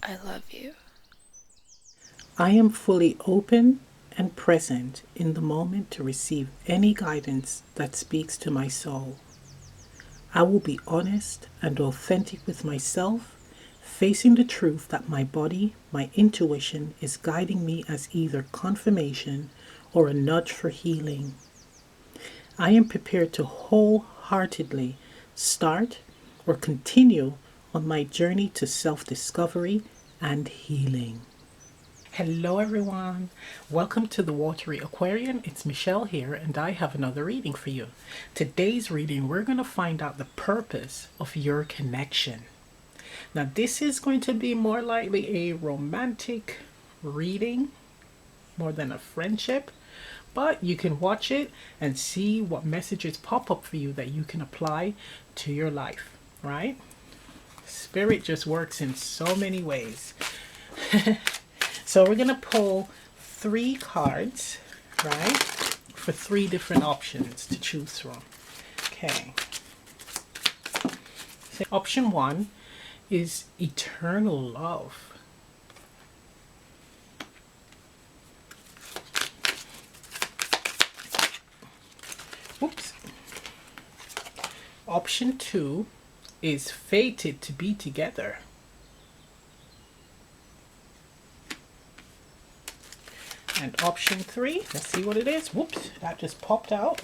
I love you. I am fully open and present in the moment to receive any guidance that speaks to my soul. I will be honest and authentic with myself, facing the truth that my body, my intuition is guiding me as either confirmation or a nudge for healing. I am prepared to wholeheartedly start or continue on my journey to self-discovery and healing. Hello everyone, welcome to the Watery Aquarian. It's Michelle here and I have another reading for you. Today's reading, we're going to find out the purpose of your connection. Now this is going to be more likely a romantic reading more than a friendship, but you can watch it and see what messages pop up for you that you can apply to your life, right? Spirit just works in so many ways. So we're going to pull 3 cards, right, for 3 different options to choose from. Okay. So option 1 is eternal love. Oops. Option 2 is fated to be together. And option 3, let's see what it is. Whoops, that just popped out.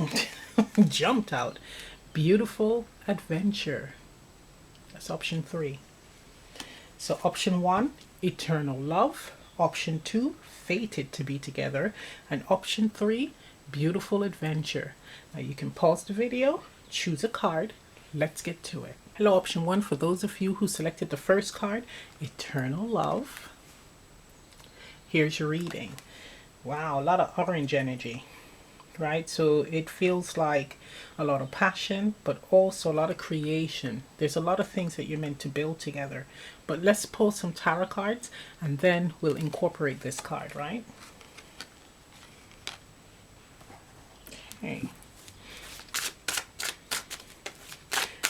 Jumped out. Beautiful adventure. That's option 3. So option 1, eternal love. Option 2, fated to be together. And option 3, beautiful adventure. Now you can pause the video, choose a card. Let's get to it. Hello, option 1, for those of you who selected the first card, eternal love. Here's your reading. Wow, a lot of orange energy, right? So it feels like a lot of passion, but also a lot of creation. There's a lot of things that you're meant to build together. But let's pull some tarot cards and then we'll incorporate this card, right? Okay.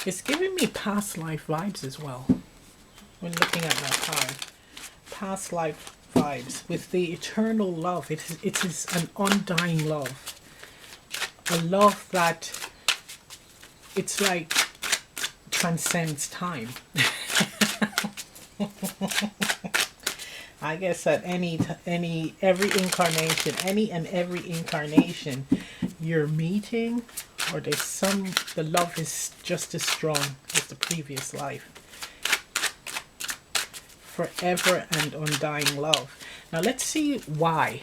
It's giving me past life vibes as well when looking at that card. Past life vibes with the eternal love. It is an undying love, a love that it's like transcends time. I guess that every incarnation you're meeting, or the love is just as strong as the previous life. Forever and undying love. Now let's see why,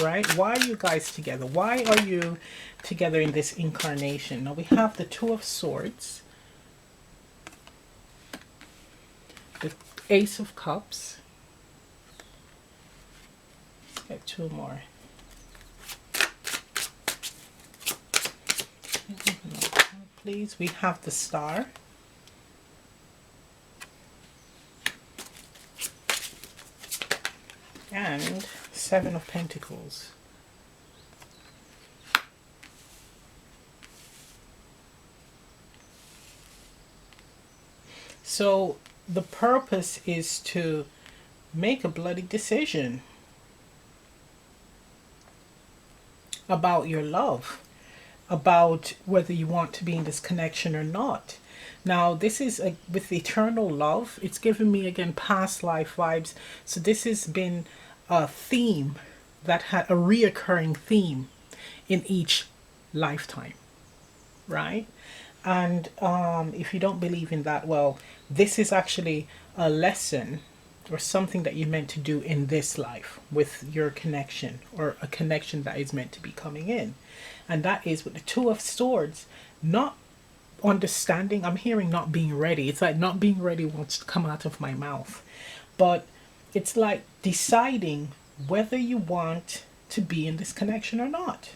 right? Why are you guys together? Why are you together in this incarnation? Now we have the 2 of Swords, the Ace of Cups. Let's get 2 more. Please, we have the Star. And 7 of Pentacles. So the purpose is to make a bloody decision about your love, about whether you want to be in this connection or not. Now this is with eternal love, it's given me again past life vibes. So this has been a theme that had a reoccurring theme in each lifetime, right? And if you don't believe in that, well, this is actually a lesson or something that you're meant to do in this life with your connection, or a connection that is meant to be coming in. And that is with the 2 of Swords, not understanding. I'm hearing not being ready. It's like not being ready wants to come out of my mouth, but it's like deciding whether you want to be in this connection or not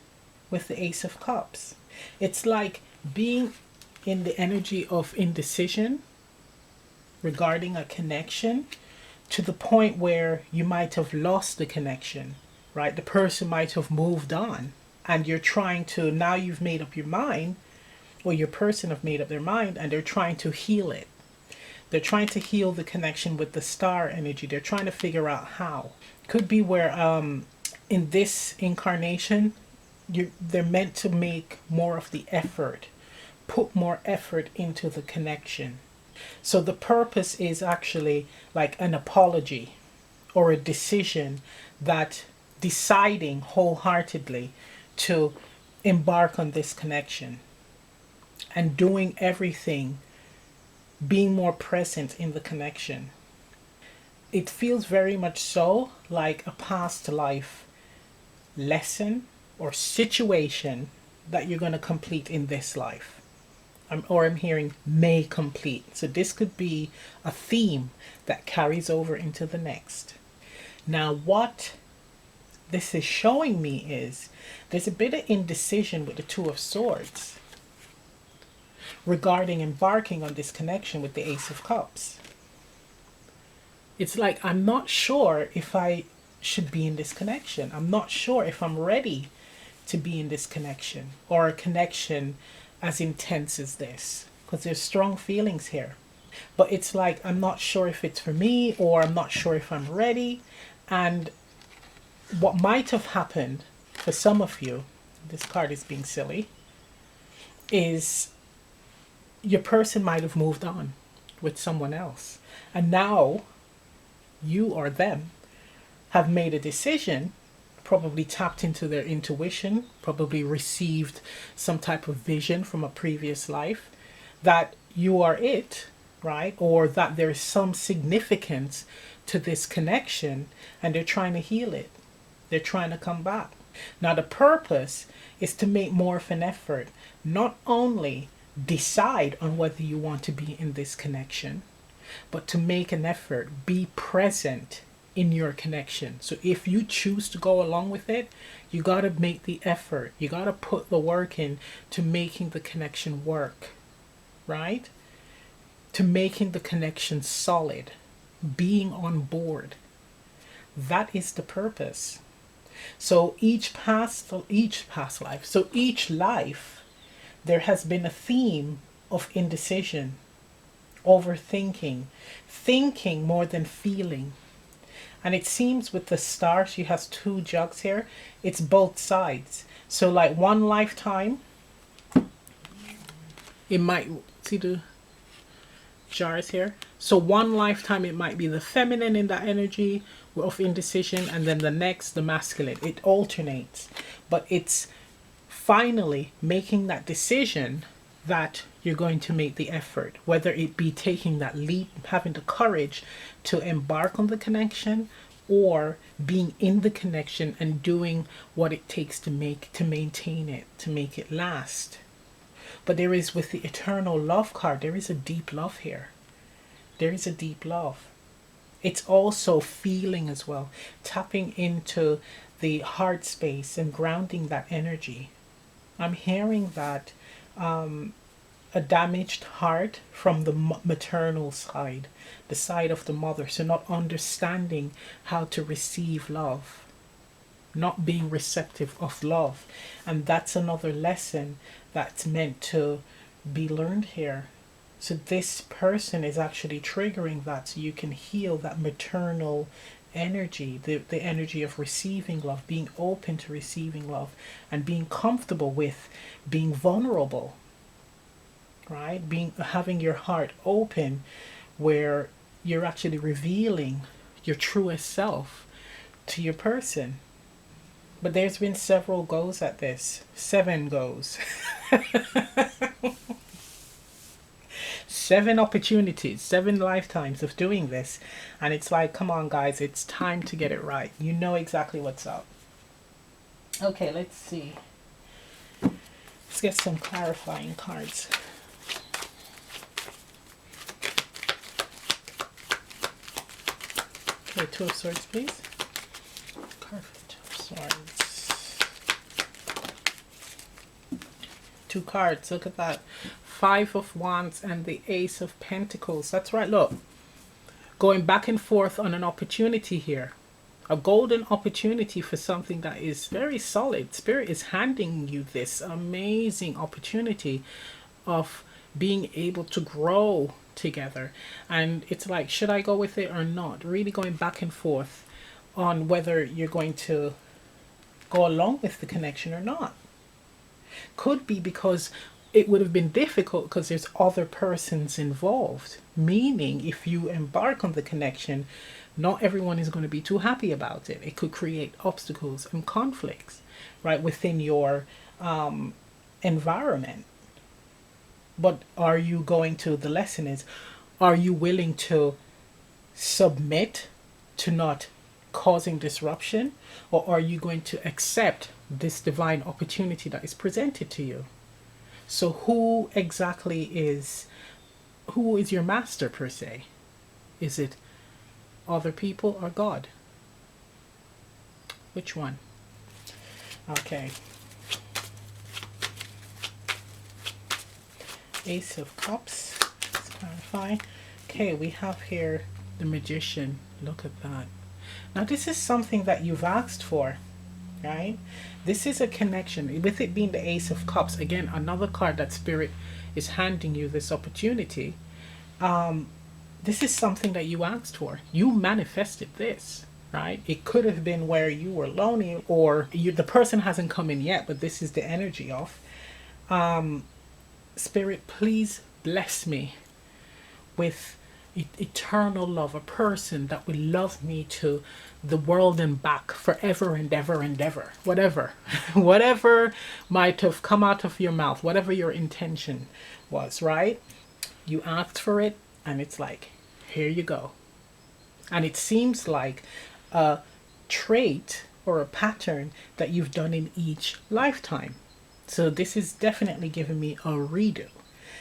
with the Ace of Cups. It's like being in the energy of indecision regarding a connection, to the point where you might have lost the connection, right? The person might have moved on and you're trying to, now you've made up your mind, or your person have made up their mind and they're trying to heal it. They're trying to heal the connection with the star energy. They're trying to figure out how. Could be where in this incarnation, they're meant to make more of the effort, put more effort into the connection. So the purpose is actually like an apology or a decision, that deciding wholeheartedly to embark on this connection and doing everything, being more present in the connection. It feels very much so like a past life lesson or situation that you're going to complete in this life. I'm hearing may complete. So this could be a theme that carries over into the next. Now, what this is showing me is there's a bit of indecision with the Two of Swords regarding embarking on this connection with the Ace of Cups. It's like, I'm not sure if I should be in this connection. I'm not sure if I'm ready to be in this connection, or a connection as intense as this, because there's strong feelings here. But it's like, I'm not sure if it's for me, or I'm not sure if I'm ready. And what might have happened for some of you, this card is being silly, is your person might have moved on with someone else. And now you or them have made a decision, probably tapped into their intuition, probably received some type of vision from a previous life, that you are it, right? Or that there's some significance to this connection, and they're trying to heal it. They're trying to come back. Now, the purpose is to make more of an effort, not only decide on whether you want to be in this connection, but to make an effort, be present in your connection. So if you choose to go along with it, you got to make the effort. You got to put the work in to making the connection work, right? To making the connection solid, being on board. That is the purpose. So each past life, so each life, there has been a theme of indecision, overthinking, thinking more than feeling. And it seems with the star, she has two jugs here. It's both sides. So like one lifetime, it might, see the jars here? So one lifetime, it might be the feminine in that energy of indecision, and then the next, the masculine. It alternates. But it's finally making that decision that you're going to make the effort, whether it be taking that leap, having the courage to embark on the connection, or being in the connection and doing what it takes to maintain it, to make it last. But there is, with the eternal love card, there is a deep love here. There is a deep love. It's also feeling as well, tapping into the heart space and grounding that energy. I'm hearing that a damaged heart from the maternal side, the side of the mother. So not understanding how to receive love, not being receptive of love. And that's another lesson that's meant to be learned here. So this person is actually triggering that, so you can heal that maternal energy, the energy of receiving love, being open to receiving love, and being comfortable with being vulnerable, right? Having your heart open, where you're actually revealing your truest self to your person. But there's been several goes at this. 7 goes. 7 opportunities, 7 lifetimes of doing this. And it's like, come on guys, it's time to get it right. You know exactly what's up. Okay, let's see. Let's get some clarifying cards. Okay, 2 of Swords, please. Card for 2 of Swords. 2 cards, look at that. 5 of Wands and the Ace of Pentacles. That's right, look. Going back and forth on an opportunity here. A golden opportunity for something that is very solid. Spirit is handing you this amazing opportunity of being able to grow together. And it's like, should I go with it or not? Really going back and forth on whether you're going to go along with the connection or not. Could be because it would have been difficult because there's other persons involved. Meaning, if you embark on the connection, not everyone is going to be too happy about it. It could create obstacles and conflicts, right, within your environment. But are you going to, the lesson is, are you willing to submit to not causing disruption, or are you going to accept this divine opportunity that is presented to you? So who is your master per se? Is it other people or God? Which one? Okay. Ace of Cups. Let's clarify. Okay, we have here the Magician. Look at that. Now this is something that you've asked for, right? This is a connection. With it being the Ace of Cups, again, another card that Spirit is handing you this opportunity. This is something that you asked for. You manifested this, right? It could have been where you were lonely, or the person hasn't come in yet, but this is the energy of Spirit, please bless me with eternal love, a person that will love me to the world and back forever and ever and ever. Whatever whatever might have come out of your mouth, whatever your intention was, right? You asked for it, and it's like, here you go. And it seems like a trait or a pattern that you've done in each lifetime. So this is definitely giving me a redo.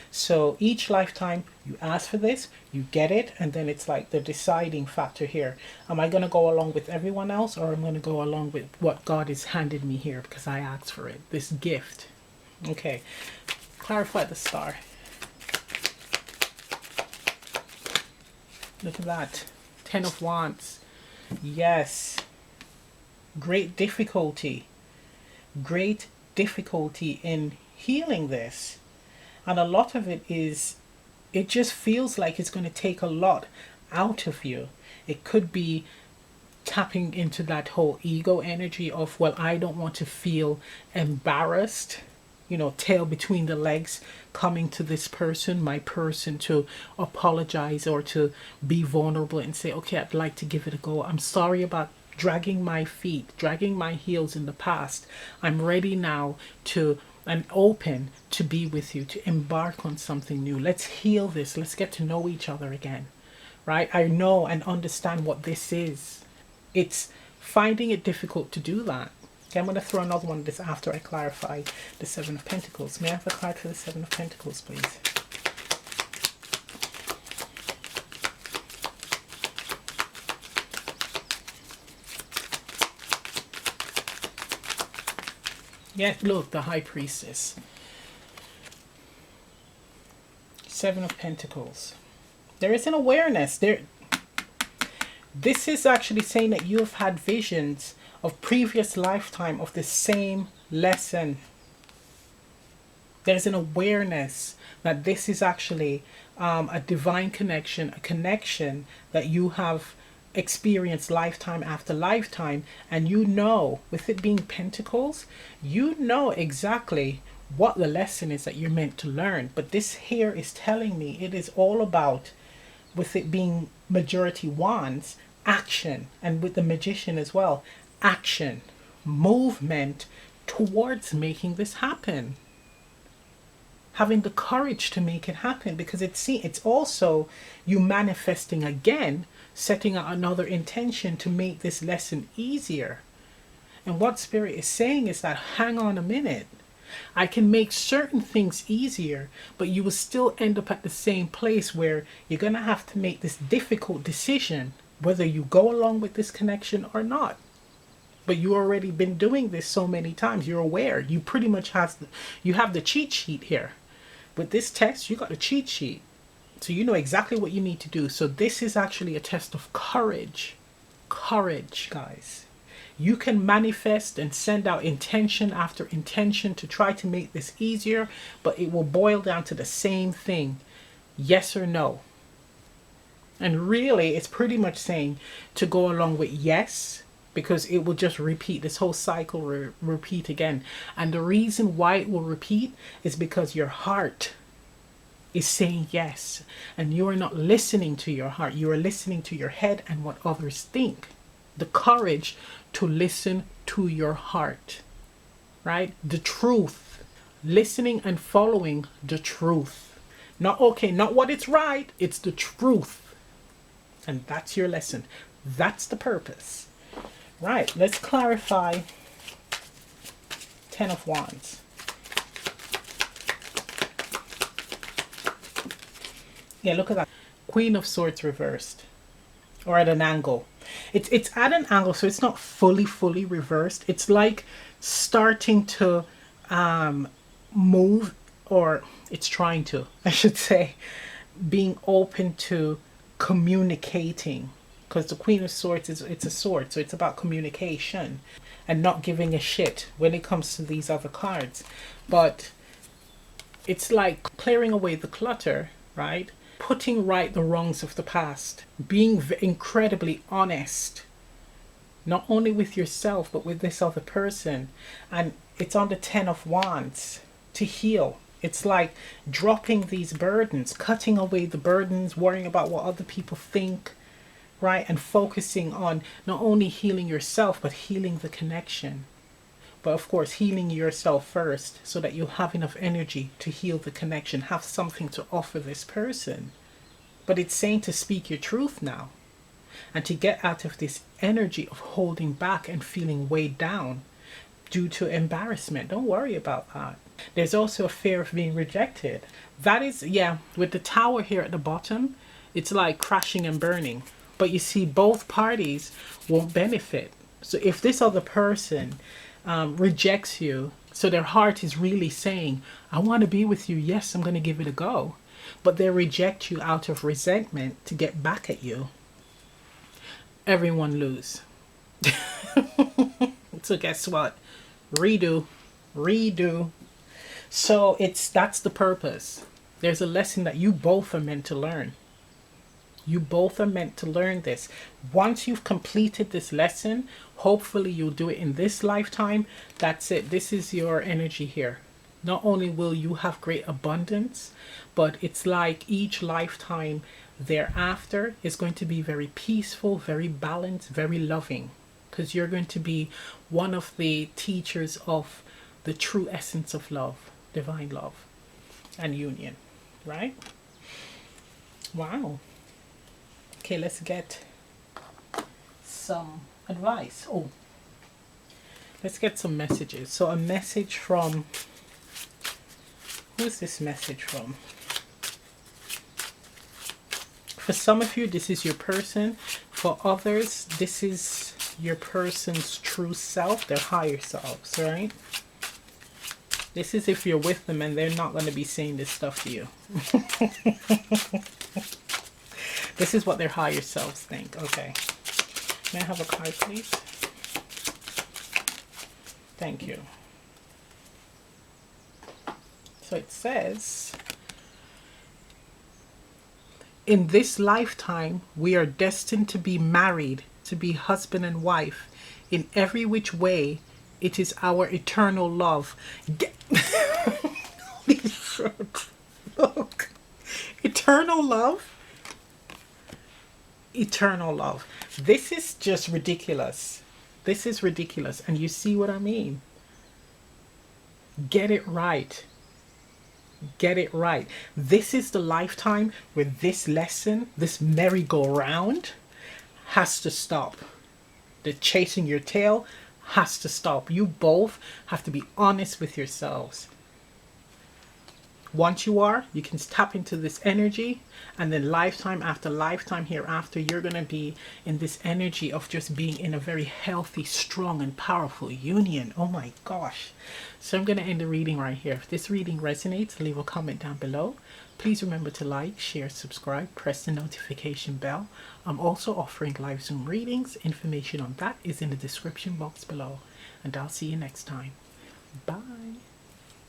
So each lifetime you ask for this, you get it, and then it's like the deciding factor here. Am I going to go along with everyone else, or am I going to go along with what God has handed me here because I asked for it, this gift? Okay, clarify the star. Look at that. 10 of Wands. Yes. Great difficulty. Great difficulty in healing this. And a lot of it is, it just feels like it's going to take a lot out of you. It could be tapping into that whole ego energy of, well, I don't want to feel embarrassed, you know, tail between the legs, coming to this person, my person, to apologize or to be vulnerable and say, okay, I'd like to give it a go. I'm sorry about dragging my feet, dragging my heels in the past. I'm ready now to and open to be with you, to embark on something new. Let's heal this. Let's get to know each other again, right? I know and understand what this is. It's finding it difficult to do that. Okay, I'm going to throw another one of this after I clarify the Seven of Pentacles. May I have a card for the Seven of Pentacles, please? Yeah, look, the High Priestess. Seven of Pentacles. There is an awareness there. This is actually saying that you have had visions of previous lifetime of the same lesson. There's an awareness that this is actually a divine connection, a connection that you have experienced lifetime after lifetime, and you know, with it being Pentacles, you know exactly what the lesson is that you're meant to learn. But this here is telling me it is all about, with it being majority Wands, action, and with the Magician as well, action, movement towards making this happen, having the courage to make it happen, because it's also you manifesting again, setting out another intention to make this lesson easier. And what Spirit is saying is that, hang on a minute, I can make certain things easier, but you will still end up at the same place where you're going to have to make this difficult decision whether you go along with this connection or not. But you already been doing this so many times, you're aware, you pretty much have the cheat sheet here. With this test, you got a cheat sheet. So you know exactly what you need to do. So this is actually a test of courage. Courage, guys. You can manifest and send out intention after intention to try to make this easier, but it will boil down to the same thing. Yes or no. And really, it's pretty much saying to go along with yes, because it will just repeat. This whole cycle repeat again. And the reason why it will repeat is because your heart is saying yes. And you are not listening to your heart. You are listening to your head and what others think. The courage to listen to your heart, right? The truth. Listening and following the truth. Not okay, not what it's right, it's the truth. And that's your lesson. That's the purpose. Right, let's clarify 10 of Wands. Yeah, look at that. Queen of Swords reversed. Or at an angle. It's at an angle, so it's not fully reversed. It's like starting to move, or it's trying to, I should say, being open to communicating, because the Queen of Swords it's a sword, so it's about communication and not giving a shit when it comes to these other cards. But it's like clearing away the clutter, right? Putting right the wrongs of the past, being incredibly honest, not only with yourself but with this other person. And it's on the 10 of Wands, to heal. It's like dropping these burdens, cutting away the burdens, worrying about what other people think, right? And focusing on not only healing yourself, but healing the connection. But of course, healing yourself first so that you have enough energy to heal the connection, have something to offer this person. But it's saying to speak your truth now and to get out of this energy of holding back and feeling weighed down due to embarrassment. Don't worry about that. There's also a fear of being rejected. That is, yeah, with the Tower here at the bottom, it's like crashing and burning. But you see, both parties won't benefit. So if this other person rejects you, so their heart is really saying, I want to be with you. Yes, I'm going to give it a go. But they reject you out of resentment to get back at you. Everyone lose. So guess what? Redo. So that's the purpose. There's a lesson that you both are meant to learn. You both are meant to learn this. Once you've completed this lesson, hopefully you'll do it in this lifetime. That's it. This is your energy here. Not only will you have great abundance, but it's like each lifetime thereafter is going to be very peaceful, very balanced, very loving. Because you're going to be one of the teachers of the true essence of love, divine love and union, right? Wow. Okay, let's get some advice. Oh, let's get some messages. So a message from, who's this message from? For some of you, this is your person. For others, this is your person's true self, their higher selves, right? This is if you're with them and they're not going to be saying this stuff to you. This is what their higher selves think. Okay. May I have a card, please? Thank you. So it says, in this lifetime, we are destined to be married, to be husband and wife. In every which way, it is our eternal love. Holy shit. Look. Eternal love? Eternal love. This is just ridiculous. This is ridiculous. And you see what I mean? Get it right. Get it right. This is the lifetime where this lesson, this merry-go-round, has to stop. The chasing your tail has to stop. You both have to be honest with yourselves. Once you are, you can tap into this energy, and then lifetime after lifetime hereafter, you're going to be in this energy of just being in a very healthy, strong, and powerful union. Oh my gosh. So I'm going to end the reading right here. If this reading resonates, leave a comment down below. Please remember to like, share, subscribe, press the notification bell. I'm also offering live Zoom readings. Information on that is in the description box below. And I'll see you next time. Bye.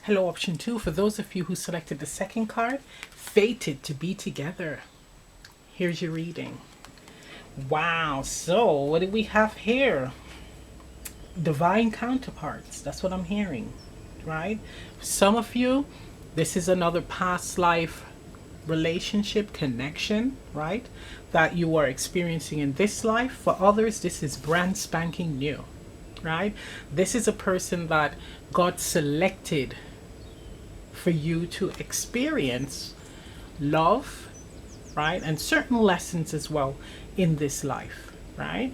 Hello, option 2. For those of you who selected the second card, fated to be together. Here's your reading. Wow, so what do we have here? Divine counterparts. That's what I'm hearing, right? Some of you, this is another past life relationship connection, right? That you are experiencing in this life. For others, this is brand spanking new, right? This is a person that God selected for you to experience love, right? And certain lessons as well in this life, right?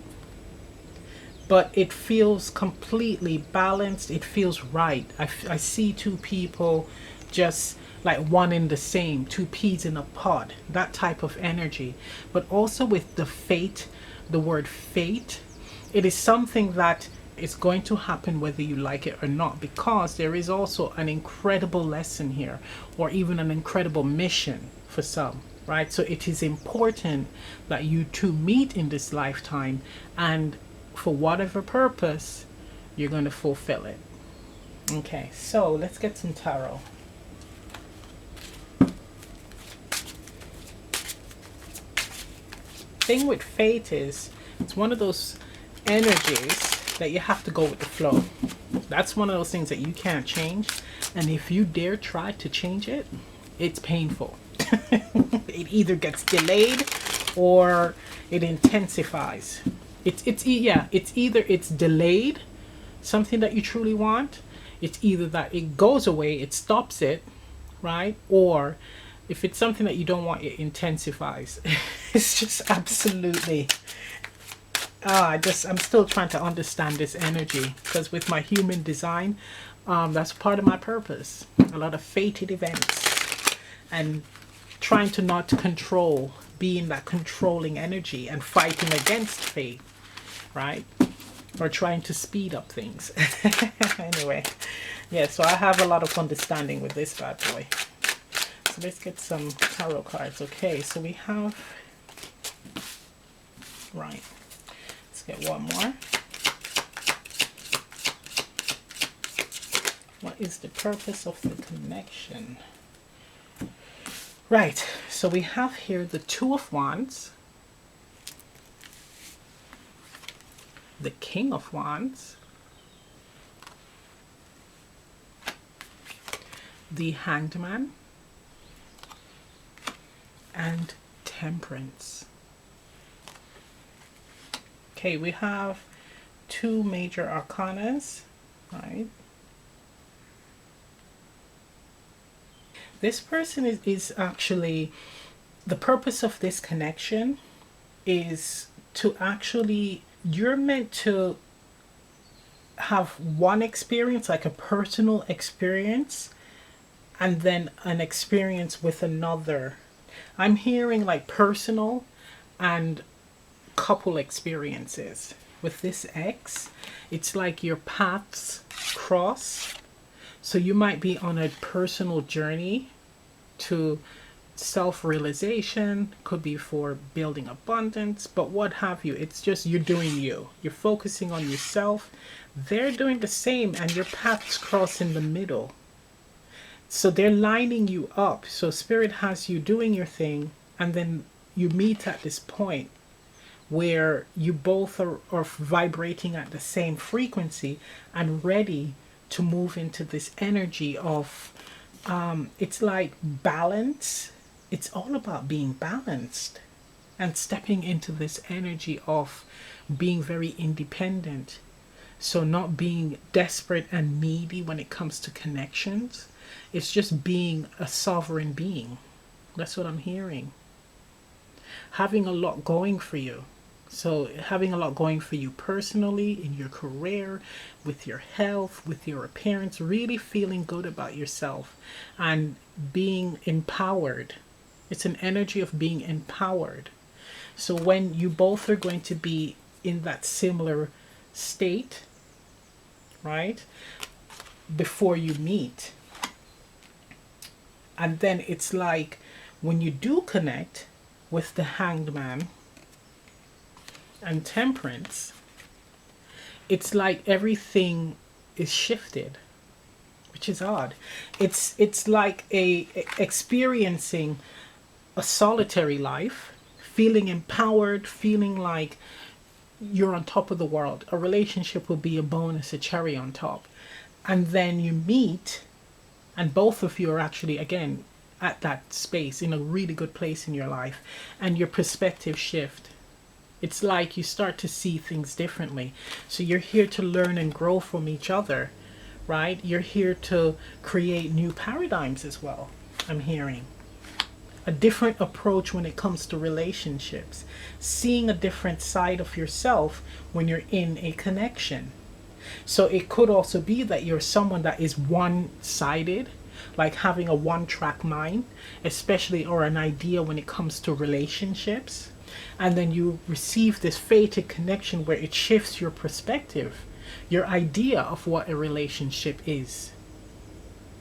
But it feels completely balanced. It feels right. I see two people just like one in the same, two peas in a pod, that type of energy. But also with the fate, the word fate, it is something that is going to happen whether you like it or not, because there is also an incredible lesson here, or even an incredible mission for some, right? So it is important that you two meet in this lifetime, and for whatever purpose, you're going to fulfill it. Okay, so let's get some tarot. Thing with fate is it's one of those energies that you have to go with the flow. That's one of those things that you can't change, and if you dare try to change it, it's painful. It either gets delayed or it intensifies. It's either it's delayed, something that you truly want. It's either that it goes away, it stops it, right? Or if it's something that you don't want, it intensifies. It's just absolutely I'm still trying to understand this energy, because with my human design, that's part of my purpose. A lot of fated events and trying to not control, being that controlling energy and fighting against fate, right? Or trying to speed up things. Anyway, yeah, so I have a lot of understanding with this bad boy. So let's get some tarot cards. Okay, so we have, right, let's get one more. What is the purpose of the connection? Right, so we have here the Two of Wands, the King of Wands, the Hanged Man, and Temperance. Okay, we have two major arcanas, right? This person is actually, the purpose of this connection is to actually, you're meant to have one experience, like a personal experience, and then an experience with another. I'm hearing like personal and couple experiences. With this X, it's like your paths cross. So you might be on a personal journey to self-realization, could be for building abundance, but what have you. It's just you're doing you. You're focusing on yourself. They're doing the same, and your paths cross in the middle. So they're lining you up. So Spirit has you doing your thing, and then you meet at this point where you both are vibrating at the same frequency and ready to move into this energy of, it's like balance. It's all about being balanced and stepping into this energy of being very independent. So not being desperate and needy when it comes to connections. It's just being a sovereign being. That's what I'm hearing. Having a lot going for you. So having a lot going for you personally, in your career, with your health, with your appearance, really feeling good about yourself and being empowered. It's an energy of being empowered. So when you both are going to be in that similar state, right, before you meet. And then it's like when you do connect with the Hanged Man and Temperance, it's like everything is shifted. which is odd. It's like a experiencing a solitary life, feeling empowered, feeling like you're on top of the world. A relationship will be a bonus, a cherry on top. And then you meet, and both of you are actually, again, at that space, in a really good place in your life, and your perspective shift. It's like you start to see things differently. So you're here to learn and grow from each other, right? You're here to create new paradigms as well, I'm hearing. A different approach when it comes to relationships, seeing a different side of yourself when you're in a connection. So it could also be that you're someone that is one-sided, like having a one-track mind, especially, or an idea when it comes to relationships. And then you receive this fated connection where it shifts your perspective, your idea of what a relationship is,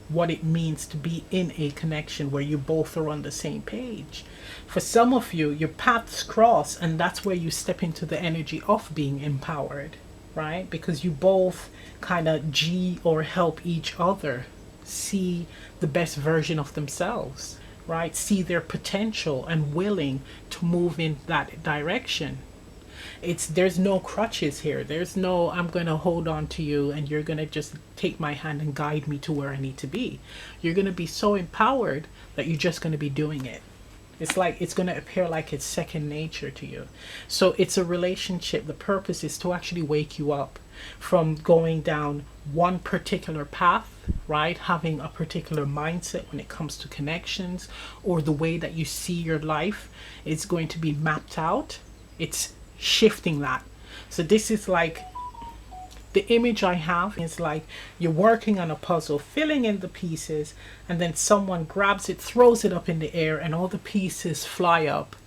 what it means to be in a connection where you both are on the same page. For some of you, your paths cross, and that's where you step into the energy of being empowered, right? Because you both kind of G or help each other see the best version of themselves, right? See their potential and willing to move in that direction. There's no crutches here. There's no I'm going to hold on to you and you're going to just take my hand and guide me to where I need to be. You're going to be so empowered that you're just going to be doing it. It's like it's going to appear like it's second nature to you. So it's a relationship. The purpose is to actually wake you up from going down one particular path, right? Having a particular mindset when it comes to connections, or the way that you see your life is going to be mapped out. It's shifting that. So this is like, the image I have is like you're working on a puzzle, filling in the pieces, and then someone grabs it, throws it up in the air, and all the pieces fly up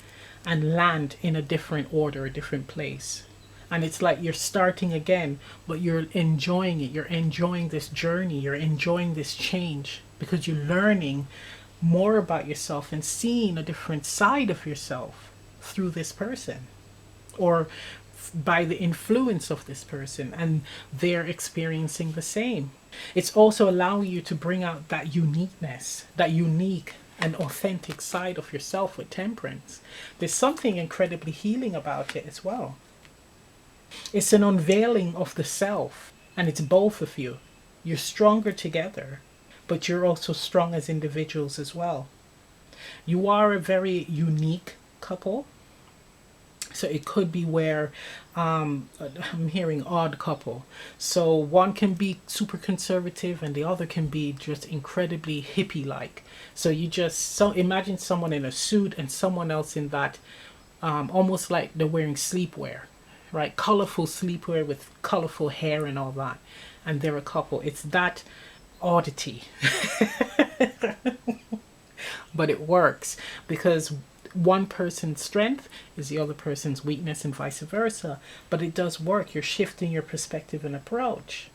and land in a different order, a different place. And it's like you're starting again, but you're enjoying it. You're enjoying this journey. You're enjoying this change because you're learning more about yourself and seeing a different side of yourself through this person, or by the influence of this person, and they're experiencing the same. It's also allowing you to bring out that uniqueness, that unique and authentic side of yourself with temperance. There's something incredibly healing about it as well. It's an unveiling of the self, and it's both of you. You're stronger together, but you're also strong as individuals as well. You are a very unique couple. So it could be where I'm hearing odd couple. So one can be super conservative and the other can be just incredibly hippie-like. So you just imagine someone in a suit and someone else in that, almost like they're wearing sleepwear, right? Colorful sleepwear with colorful hair and all that. And they're a couple. It's that oddity. But it works because one person's strength is the other person's weakness and vice versa. But it does work. You're shifting your perspective and approach.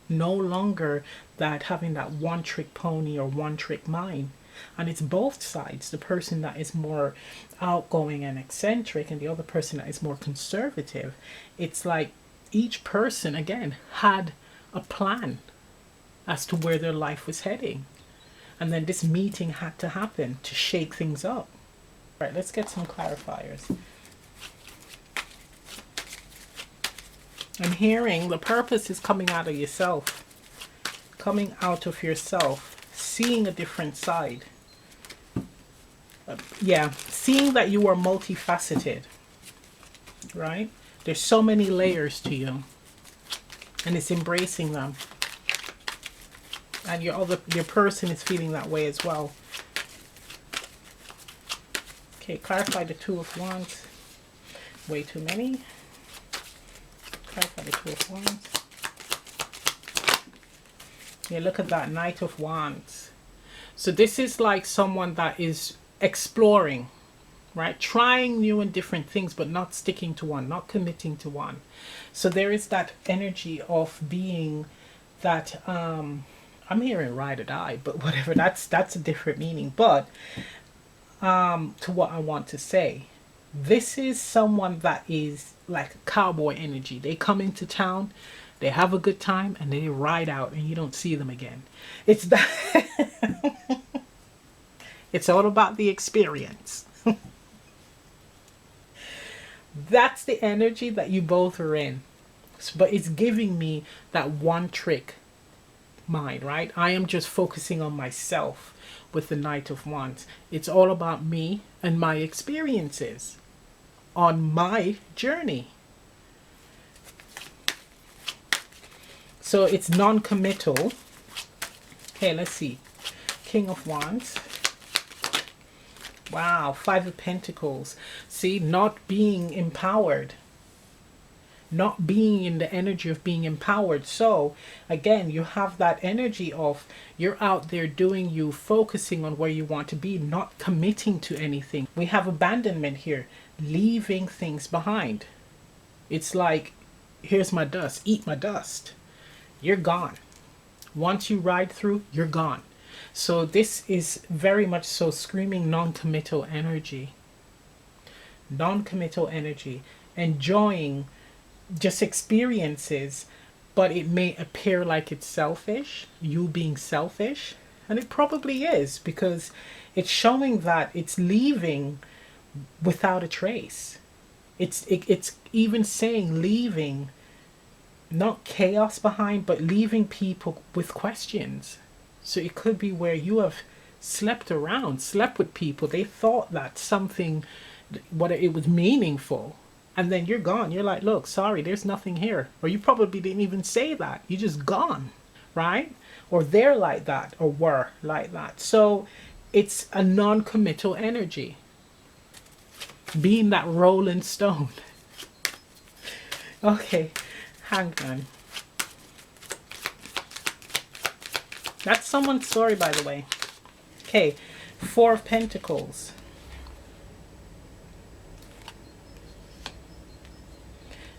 No longer that having that one trick pony or one trick mind. And it's both sides. The person that is more outgoing and eccentric and the other person that is more conservative. It's like each person, again, had a plan as to where their life was heading. And then this meeting had to happen to shake things up. All right, let's get some clarifiers. I'm hearing the purpose is coming out of yourself. Coming out of yourself. Seeing a different side. Seeing that you are multifaceted. Right? There's so many layers to you. And it's embracing them. And your person is feeling that way as well. Okay, clarify the Two of Wands. Way too many. Clarify the Two of Wands. Yeah, look at that, Knight of Wands. So this is like someone that is exploring, right? Trying new and different things, but not sticking to one, not committing to one. So there is that energy of being that, I'm hearing ride or die, but whatever, that's a different meaning. But to what I want to say, this is someone that is like cowboy energy. They come into town, They have a good time and they ride out and you don't see them again. It's that. It's all about the experience. That's the energy that you both are in. But it's giving me that one trick mind, right? I am just focusing on myself with the Knight of Wands. It's all about me and my experiences on my journey. So it's non-committal. Okay, let's see. King of Wands. Wow, Five of Pentacles. See, not being empowered. Not being in the energy of being empowered. So again, you have that energy of you're out there doing you, focusing on where you want to be, not committing to anything. We have abandonment here, leaving things behind. It's like, here's my dust, eat my dust. You're gone. Once you ride through, you're gone. So this is very much so screaming non-committal energy. Non-committal energy. Enjoying just experiences, but it may appear like it's selfish, you being selfish. And it probably is, because it's showing that it's leaving without a trace. It's even saying leaving, not chaos behind, but leaving people with questions. So it could be where you have slept with people. They thought that something, what it was meaningful. And then you're gone. You're like, look, sorry, there's nothing here. Or you probably didn't even say that. You just gone, right? Or they're like that, or were like that. So it's a non-committal energy. Being that rolling stone. Okay, hang on. That's someone's story, by the way. Okay, Four of Pentacles.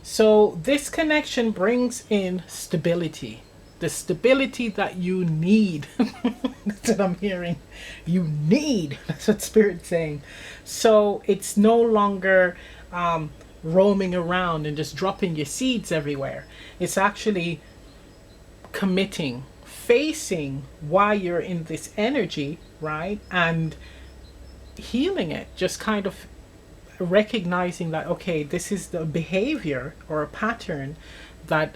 So this connection brings in stability. The stability that you need. That's what I'm hearing. You need. That's what Spirit's saying. So it's no longer roaming around and just dropping your seeds everywhere. It's actually committing, facing why you're in this energy, right? And healing it. Just kind of recognizing that, okay, this is the behavior or a pattern that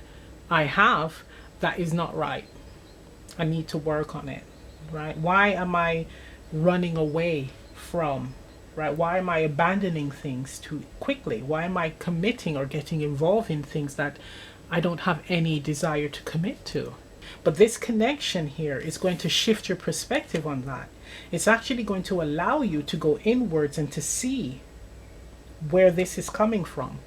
I have that is not right. I need to work on it, right? Why am I running away from, right? Why am I abandoning things too quickly? Why am I committing or getting involved in things that I don't have any desire to commit to? But this connection here is going to shift your perspective on that. It's actually going to allow you to go inwards and to see where this is coming from.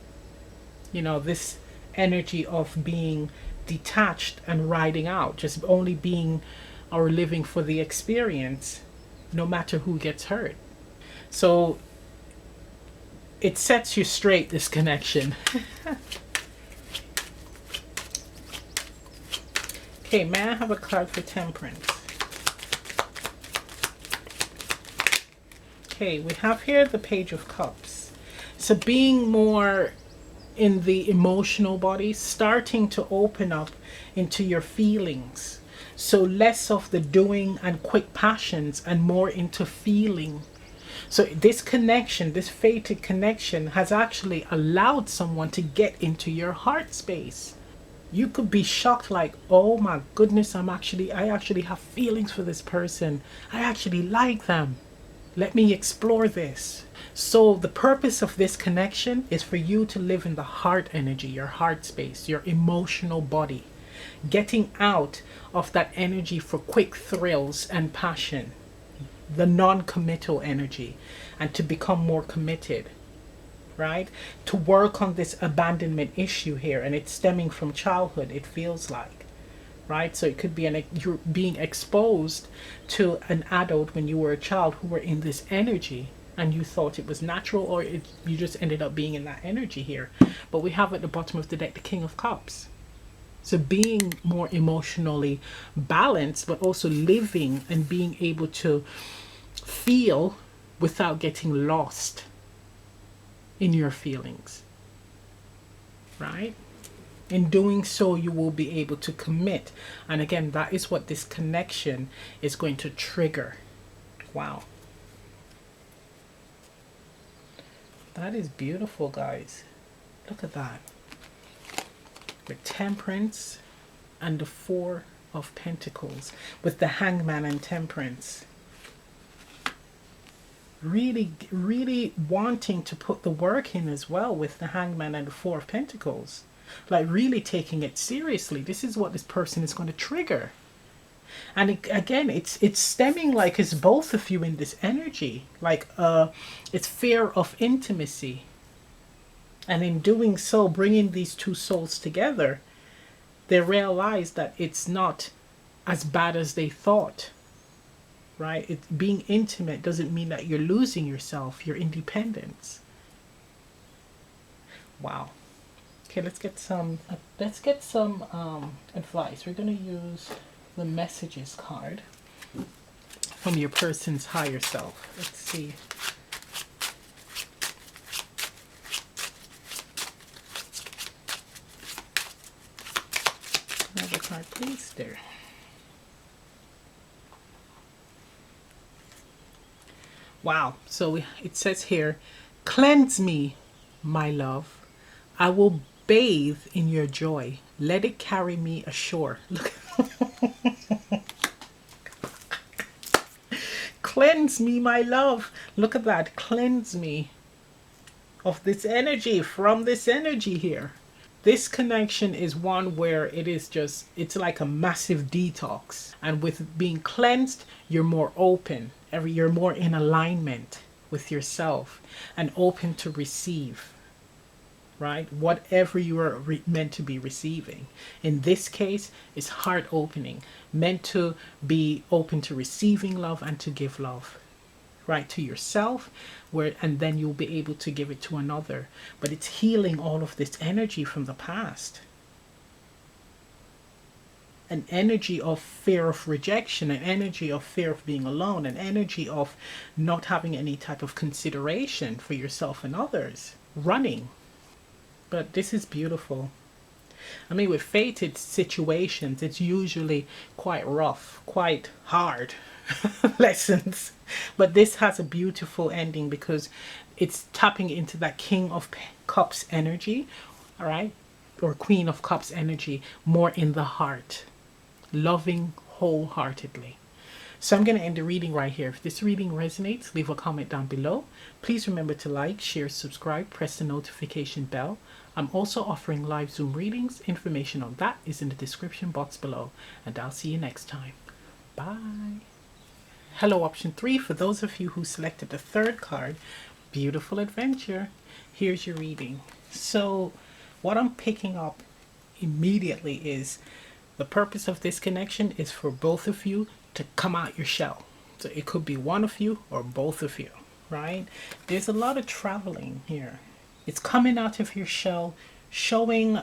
You know, this energy of being detached and riding out, just only being or living for the experience, no matter who gets hurt. So it sets you straight, this connection. Okay, may I have a card for Temperance? Okay, we have here the Page of Cups. So being more in the emotional body, starting to open up into your feelings. So less of the doing and quick passions and more into feeling. So this connection, this fated connection, has actually allowed someone to get into your heart space. You could be shocked, like, oh my goodness, I actually have feelings for this person. I actually like them. Let me explore this. So the purpose of this connection is for you to live in the heart energy, your heart space, your emotional body. Getting out of that energy for quick thrills and passion, the non-committal energy, and to become more committed, right? To work on this abandonment issue here, and it's stemming from childhood, it feels like, right? So it could be you're being exposed to an adult when you were a child who were in this energy, and you thought it was natural, or you just ended up being in that energy here. But we have at the bottom of the deck the King of Cups. So being more emotionally balanced, but also living and being able to feel without getting lost in your feelings, right? In doing so, you will be able to commit. And again, that is what this connection is going to trigger. Wow. That is beautiful, guys. Look at that. The Temperance and the Four of Pentacles with the Hangman and Temperance. Really wanting to put the work in as well with the Hangman and the Four of Pentacles. Like really taking it seriously. This is what this person is going to trigger. And again, it's stemming like it's both of you in this energy. Like it's fear of intimacy. And in doing so, bringing these two souls together, they realize that it's not as bad as they thought. Right? Being intimate doesn't mean that you're losing yourself, your independence. Wow. Okay, let's get some advice. We're going to use the Messages card from your person's higher self. Let's see. Another card, please. There. Wow. So it says here, cleanse me, my love. I will bathe in your joy. Let it carry me ashore. Look. Cleanse me, my love. Look at that. Cleanse me of this energy, from this energy here. This connection is one where it is just, it's like a massive detox. And with being cleansed, you're more open. You're more in alignment with yourself and open to receive. Right? Whatever you are meant to be receiving. In this case, it's heart opening. Meant to be open to receiving love and to give love. Right? To yourself. And then you'll be able to give it to another. But it's healing all of this energy from the past. An energy of fear of rejection. An energy of fear of being alone. An energy of not having any type of consideration for yourself and others. Running. But this is beautiful. I mean, with fated situations, it's usually quite rough, quite hard lessons. But this has a beautiful ending because it's tapping into that King of Cups energy, all right? Or Queen of Cups energy, more in the heart. Loving wholeheartedly. So I'm going to end the reading right here. If this reading resonates, leave a comment down below. Please remember to like, share, subscribe, press the notification bell. I'm also offering live Zoom readings. Information on that is in the description box below. And I'll see you next time. Bye. Hello, option 3. For those of you who selected the third card, beautiful adventure. Here's your reading. So what I'm picking up immediately is the purpose of this connection is for both of you to come out your shell. So it could be one of you or both of you, right? There's a lot of traveling here. It's coming out of your shell, showing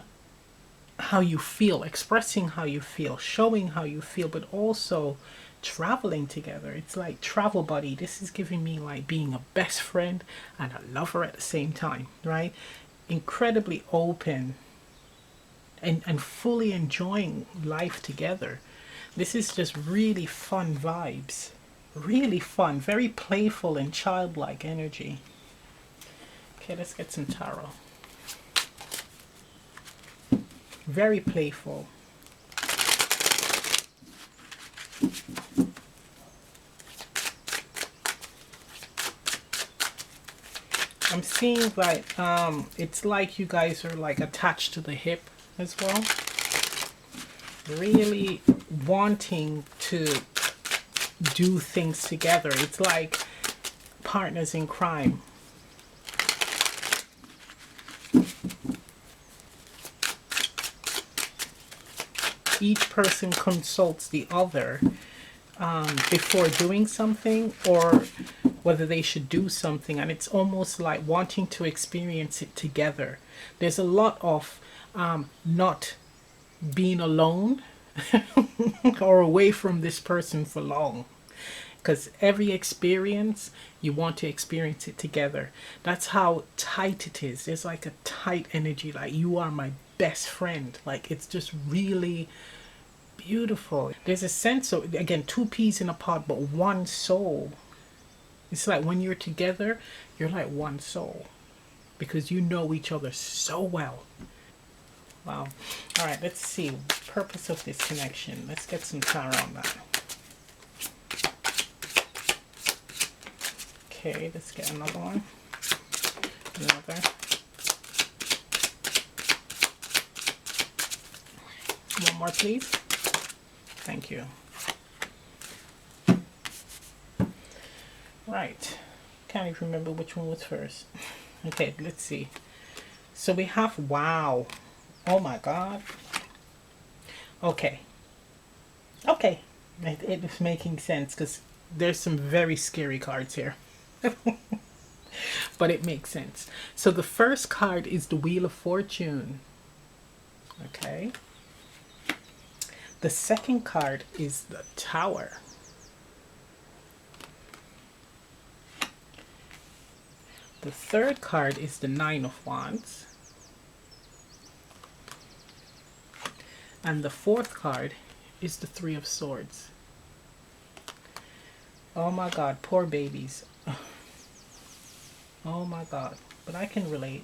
how you feel, expressing how you feel, showing how you feel, but also traveling together. It's like travel buddy. This is giving me like being a best friend and a lover at the same time, right? Incredibly open and fully enjoying life together. This is just really fun vibes. Really fun, very playful and childlike energy. Okay, let's get some tarot. Very playful. I'm seeing like it's like you guys are like attached to the hip as well. Really wanting to do things together. It's like partners in crime. Each person consults the other before doing something, or whether they should do something, and it's almost like wanting to experience it together. There's a lot of not being alone or away from this person for long, because every experience, you want to experience it together. That's how tight it is. There's like a tight energy, like you are my best friend. Like it's just really beautiful. There's a sense of, again, two peas in a pod, but one soul. It's like when you're together, you're like one soul because you know each other so well. Wow. All right, let's see. Purpose of this connection. Let's get some tarot on that. Okay, let's get another one. Another. One more, please. Thank you. Right. Can't even remember which one was first. Okay, let's see. So we have, wow. Oh my God. Okay. Okay. It is making sense because there's some very scary cards here. But it makes sense. So the first card is the Wheel of Fortune. Okay. The second card is the Tower. The third card is the Nine of Wands. And the fourth card is the Three of Swords. Oh my God, poor babies. Oh my God, but I can relate.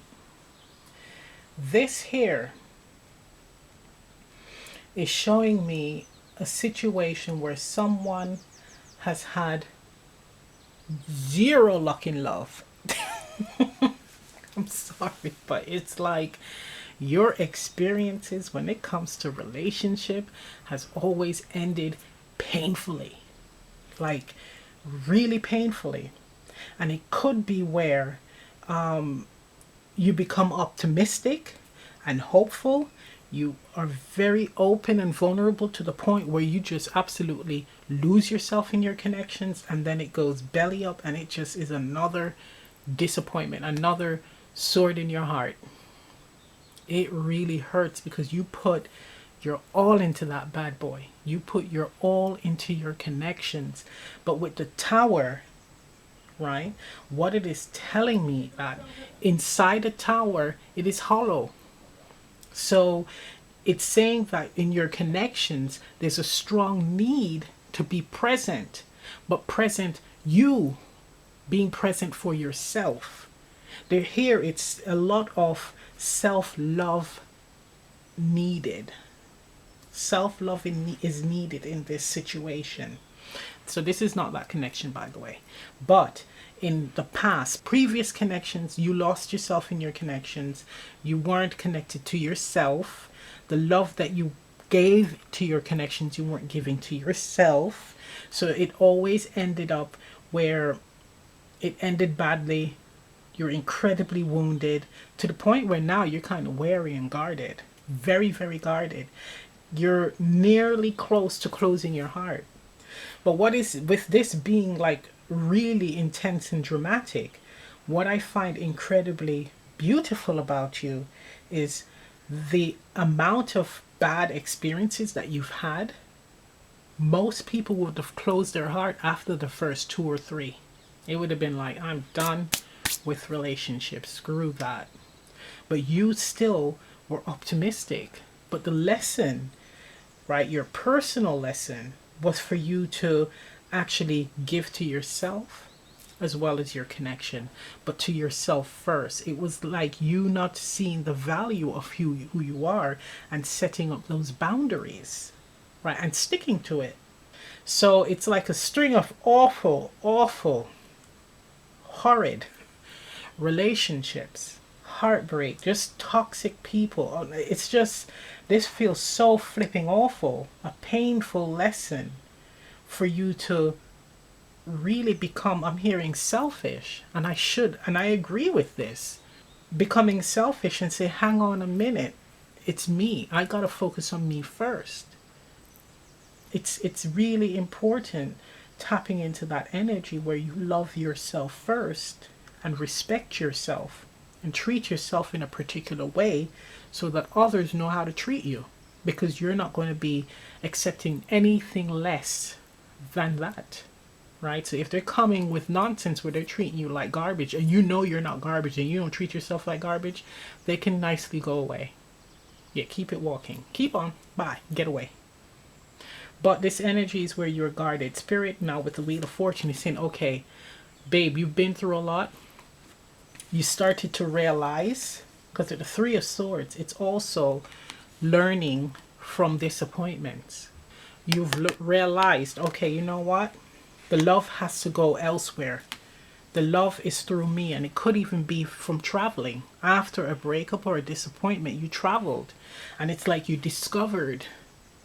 This here is showing me a situation where someone has had zero luck in love. I'm sorry, but it's like your experiences when it comes to relationship has always ended painfully, like really painfully. And it could be where you become optimistic and hopeful. You are very open and vulnerable to the point where you just absolutely lose yourself in your connections, and then it goes belly up and it just is another disappointment, another sword in your heart. It really hurts because you put your all into that bad boy. You put your all into your connections. But with the Tower, right, what it is telling me that inside a tower, it is hollow. So it's saying that in your connections, there's a strong need to be present, but present, you being present for yourself. Here it's a lot of self-love needed. Self-love is needed in this situation. So this is not that connection, by the way. But in the past, previous connections, you lost yourself in your connections. You weren't connected to yourself. The love that you gave to your connections, you weren't giving to yourself. So it always ended up where it ended badly. You're incredibly wounded to the point where now you're kind of wary and guarded. Very, very guarded. You're nearly close to closing your heart. But what is, with this being like really intense and dramatic, what I find incredibly beautiful about you is the amount of bad experiences that you've had. Most people would have closed their heart after the first 2 or 3. It would have been like, I'm done with relationships, screw that. But you still were optimistic. But the lesson, right, your personal lesson was for you to actually give to yourself as well as your connection, but to yourself first. It was like you not seeing the value of who you are and setting up those boundaries, right, and sticking to it. So it's like a string of awful, horrid relationships, heartbreak, just toxic people. It's just, this feels so flipping awful. A painful lesson for you to really become, I'm hearing selfish, and I agree with this. Becoming selfish and say, hang on a minute, it's me. I gotta focus on me first. It's really important tapping into that energy where you love yourself first and respect yourself and treat yourself in a particular way so that others know how to treat you, because you're not going to be accepting anything less than that, right? So if they're coming with nonsense where they're treating you like garbage and you know you're not garbage and you don't treat yourself like garbage, they can nicely go away. Yeah, keep it walking. Keep on. Bye. Get away. But this energy is where you're guarded. Spirit now with the Wheel of Fortune is saying, okay, babe, you've been through a lot. You started to realize, because of the Three of Swords, it's also learning from disappointments. You've realized, okay, you know what? The love has to go elsewhere. The love is through me, and it could even be from traveling. After a breakup or a disappointment, you traveled, and it's like you discovered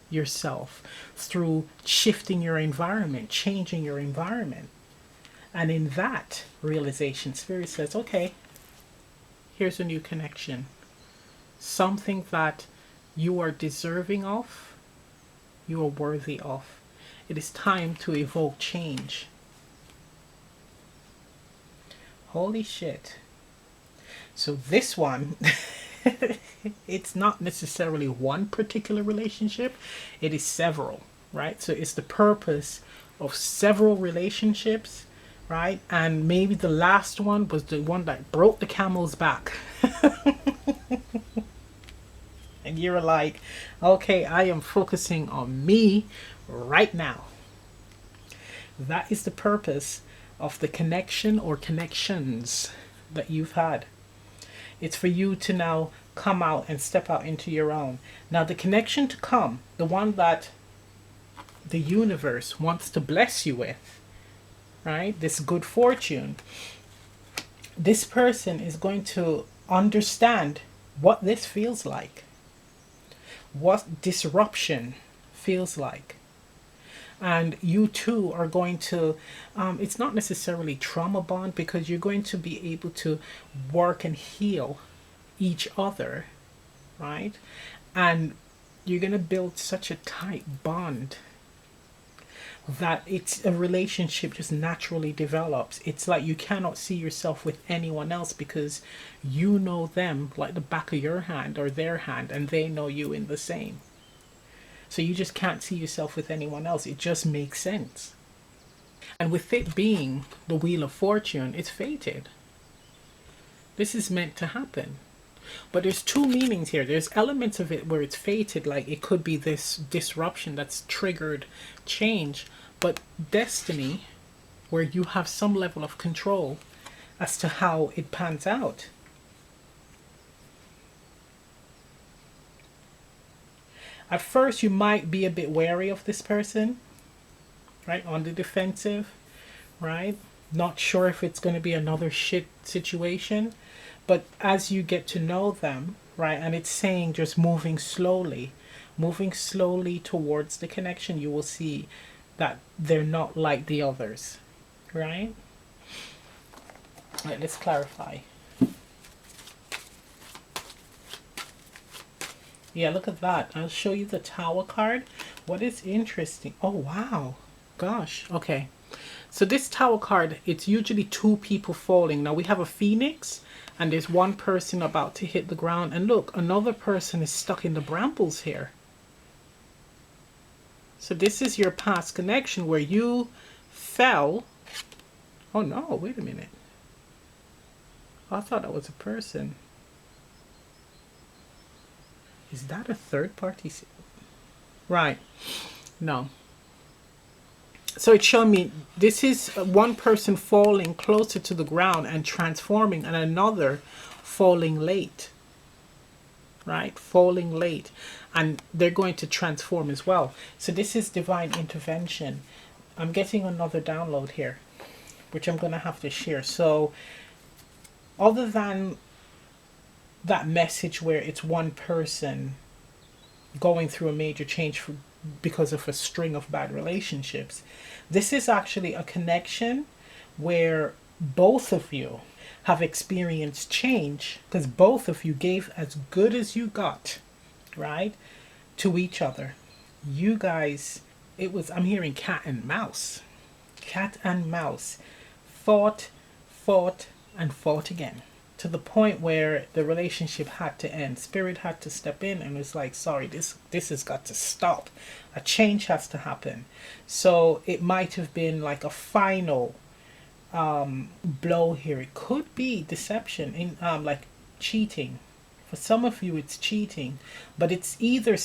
yourself through shifting your environment, changing your environment. And in that realization, Spirit says, okay, here's a new connection. Something that you are deserving of, you are worthy of. It is time to evoke change. Holy shit. So this one, it's not necessarily one particular relationship, it is several, right? So it's the purpose of several relationships, right? And maybe the last one was the one that broke the camel's back. And you're like, okay, I am focusing on me right now. That is the purpose of the connection or connections that you've had. It's for you to now come out and step out into your own. Now, the connection to come, the one that the universe wants to bless you with, right? This good fortune. This person is going to understand what this feels like, what disruption feels like. And you two are going to, it's not necessarily trauma bond, because you're going to be able to work and heal each other, right? And you're going to build such a tight bond that it's a relationship just naturally develops. It's like you cannot see yourself with anyone else, because you know them like the back of your hand or their hand, and they know you in the same. So you just can't see yourself with anyone else. It just makes sense. And with it being the Wheel of Fortune, it's fated. This is meant to happen. But there's two meanings here. There's elements of it where it's fated, like it could be this disruption that's triggered change. But destiny, where you have some level of control as to how it pans out. At first, you might be a bit wary of this person, right? On the defensive, right? Not sure if it's going to be another shit situation. But as you get to know them, right? And it's saying just moving slowly towards the connection, you will see that they're not like the others, right? All right, let's clarify. Yeah, look at that. I'll show you the Tower card. What is interesting? Oh, wow. Gosh. Okay. So this Tower card, it's usually two people falling. Now we have a phoenix, and there's one person about to hit the ground. And look, another person is stuck in the brambles here. So this is your past connection where you fell. Oh, no. Wait a minute. I thought that was a person. Is that a third party? Right. No. So it's showing me this is one person falling closer to the ground and transforming, and another falling late. Right? Falling late. And they're going to transform as well. So this is divine intervention. I'm getting another download here, which I'm going to have to share. So other than that message where it's one person going through a major change because of a string of bad relationships, this is actually a connection where both of you have experienced change, because both of you gave as good as you got, right, to each other. You guys, it was, I'm hearing cat and mouse. Cat and mouse. Fought, and fought again. to the point where the relationship had to end. Spirit had to step in and was like, sorry, this has got to stop. A change has to happen. So it might have been like a final blow here. It could be deception, in like cheating. For some of you, it's cheating, but it's either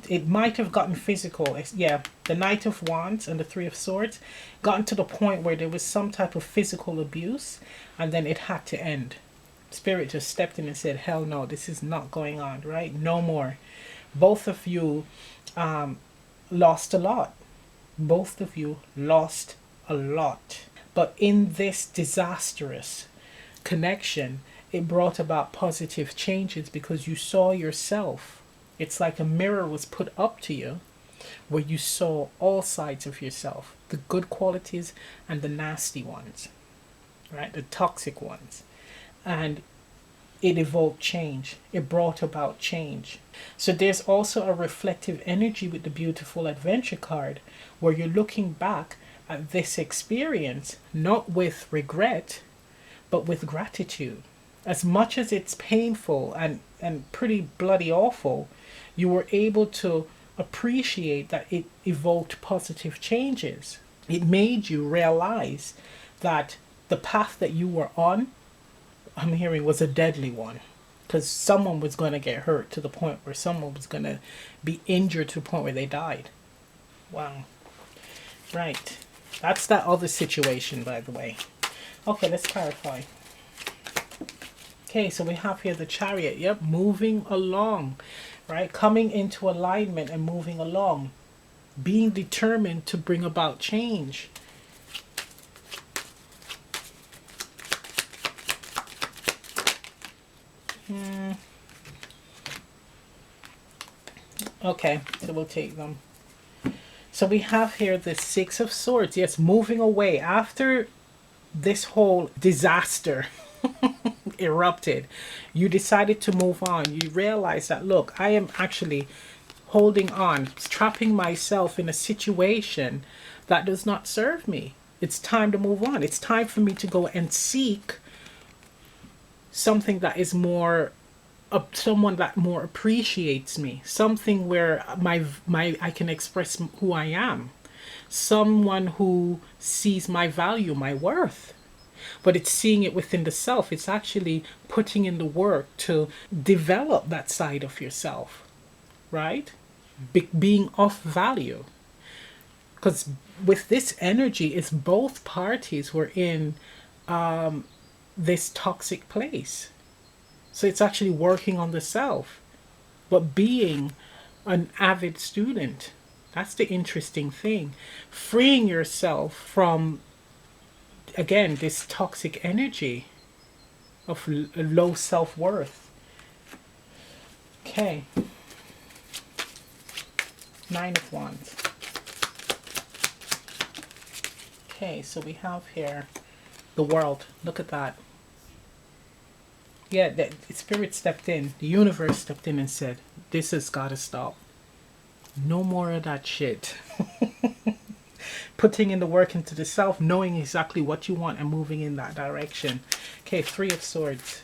it might have gotten physical. Yeah, the Knight of Wands and the Three of Swords gotten to the point where there was some type of physical abuse, and then it had to end. Spirit just stepped in and said, hell no, this is not going on, right? No more. Both of you lost a lot. Both of you lost a lot. But in this disastrous connection, it brought about positive changes because you saw yourself. It's like a mirror was put up to you where you saw all sides of yourself, the good qualities and the nasty ones, right? The toxic ones. And it evoked change. It brought about change. So there's also a reflective energy with the beautiful adventure card where you're looking back at this experience, not with regret, but with gratitude. As much as it's painful and pretty bloody awful, you were able to appreciate that it evoked positive changes. It made you realize that the path that you were on, I'm hearing, was a deadly one. Because someone was going to get hurt to the point where someone was going to be injured to the point where they died. Wow. Right. That's that other situation, by the way. Okay, let's clarify. Okay, so we have here the Chariot. Yep, moving along, right? Coming into alignment and moving along. Being determined to bring about change. Okay, so we'll take them. So we have here the Six of Swords. Yes, moving away after this whole disaster erupted. You decided to move on. You realize that, look, I am actually holding on, trapping myself in a situation that does not serve me. It's time to move on. It's time for me to go and seek something that is more someone that more appreciates me, something where my I can express who I am, someone who sees my value, my worth. But it's seeing it within the self. It's actually putting in the work to develop that side of yourself, right? Being of value. Because with this energy, it's both parties were in this toxic place. So it's actually working on the self, but being an avid student. That's the interesting thing. Freeing yourself from, again, this toxic energy of low self-worth. Okay. Nine of Wands. Okay, so we have here the World. Look at that. Yeah, the Spirit stepped in. The universe stepped in and said, this has got to stop. No more of that shit. Putting in the work into the self, knowing exactly what you want and moving in that direction. Okay, Three of Swords.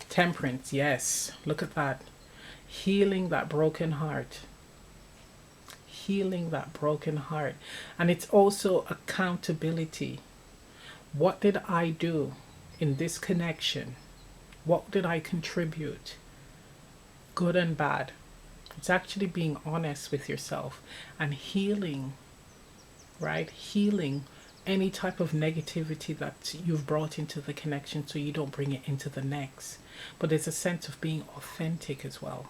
Temperance, yes. Look at that. Healing that broken heart. Healing that broken heart. And it's also accountability. What did I do in this connection? What did I contribute? Good and bad. It's actually being honest with yourself and healing, right? Healing any type of negativity that you've brought into the connection so you don't bring it into the next. But there's a sense of being authentic as well.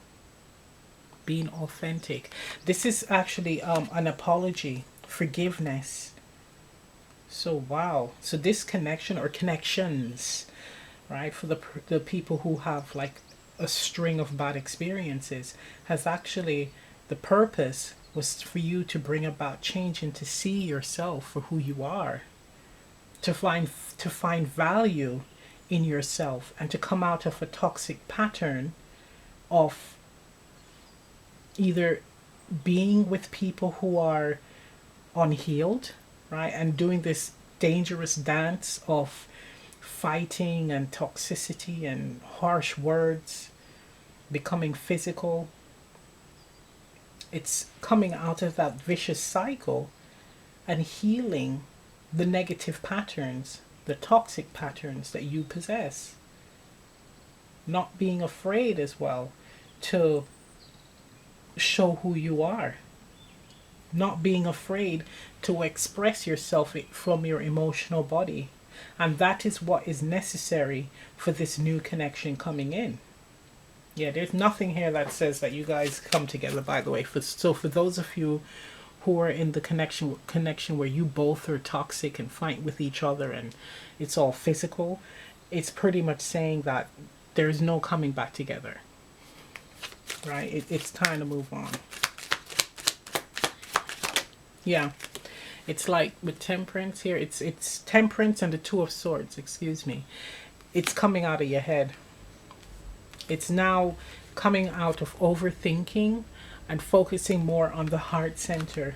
Being authentic. This is actually an apology, forgiveness. So wow. So this connection or connections, right, for the people who have like a string of bad experiences, has actually, the purpose was for you to bring about change and to see yourself for who you are, to find value in yourself, and to come out of a toxic pattern of either being with people who are unhealed, right? And doing this dangerous dance of fighting and toxicity and harsh words, becoming physical. It's coming out of that vicious cycle and healing the negative patterns, the toxic patterns that you possess. Not being afraid as well to show who you are. Not being afraid to express yourself from your emotional body. And that is what is necessary for this new connection coming in. Yeah, there's nothing here that says that you guys come together, by the way. So for those of you who are in the connection where you both are toxic and fight with each other and it's all physical, it's pretty much saying that there's no coming back together. Right? It's time to move on. Yeah. It's like with temperance here, it's temperance and the two of swords, excuse me. It's coming out of your head. It's now coming out of overthinking and focusing more on the heart center,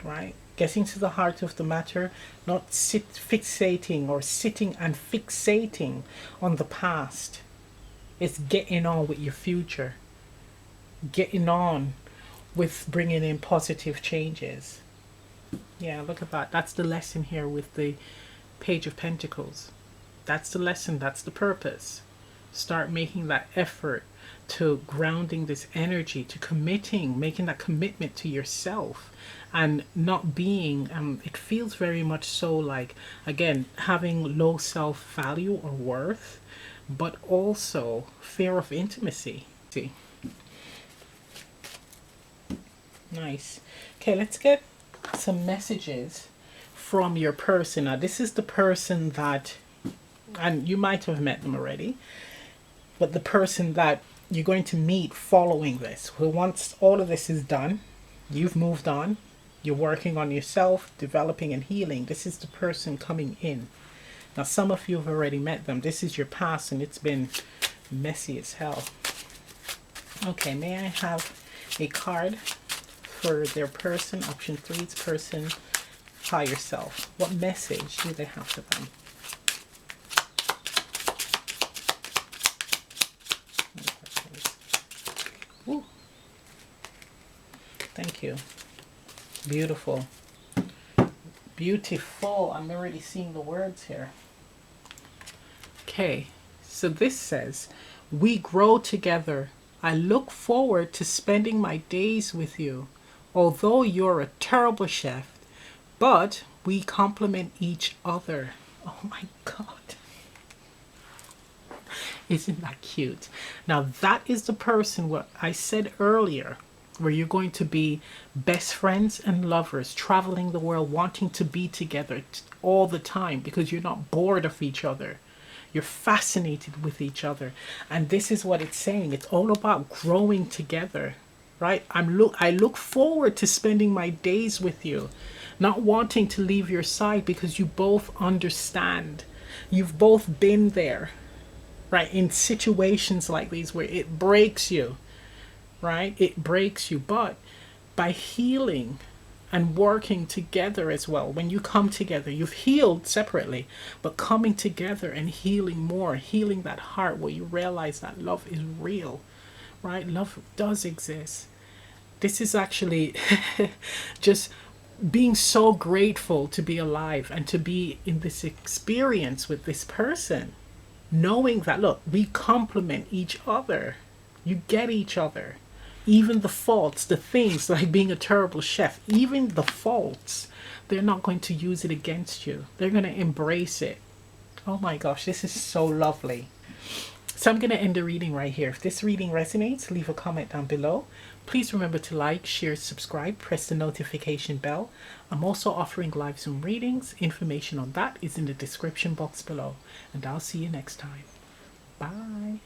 right? Getting to the heart of the matter, not fixating or sitting and fixating on the past. It's getting on with your future. Getting on with bringing in positive changes. Yeah, look at that. That's the lesson here with the Page of Pentacles. That's the lesson. That's the purpose. Start making that effort to grounding this energy, to committing, making that commitment to yourself and not being, it feels very much so like, again, having low self-value or worth, but also fear of intimacy. See? Nice. Okay, let's get some messages from your person. Now, this is the person that, and you might have met them already, but the person that you're going to meet following this. Well, once all of this is done, you've moved on, you're working on yourself, developing and healing. This is the person coming in. Now, some of you have already met them. This is your past and it's been messy as hell. Okay, may I have a card for their person? Option 3 is person, higher self. What message do they have for them? Ooh. Thank you. Beautiful. Beautiful. I'm already seeing the words here. Okay, so this says, we grow together. I look forward to spending my days with you. Although you're a terrible chef, but we complement each other. Oh my God. Isn't that cute? Now that is the person, what I said earlier, where you're going to be best friends and lovers, traveling the world, wanting to be together all the time because you're not bored of each other. You're fascinated with each other. And this is what it's saying. It's all about growing together, right? I look forward to spending my days with you, not wanting to leave your side because you both understand. You've both been there. Right, in situations like these where it breaks you, right? It breaks you, but by healing and working together as well, when you come together, you've healed separately, but coming together and healing more, healing that heart where you realize that love is real, right? Love does exist. This is actually just being so grateful to be alive and to be in this experience with this person. Knowing that, look, we complement each other. You get each other. Even the faults, the things like being a terrible chef, even the faults, they're not going to use it against you. They're going to embrace it. Oh my gosh, this is so lovely. So I'm going to end the reading right here. If this reading resonates, leave a comment down below. Please remember to like, share, subscribe, press the notification bell. I'm also offering live Zoom readings. Information on that is in the description box below. And I'll see you next time. Bye.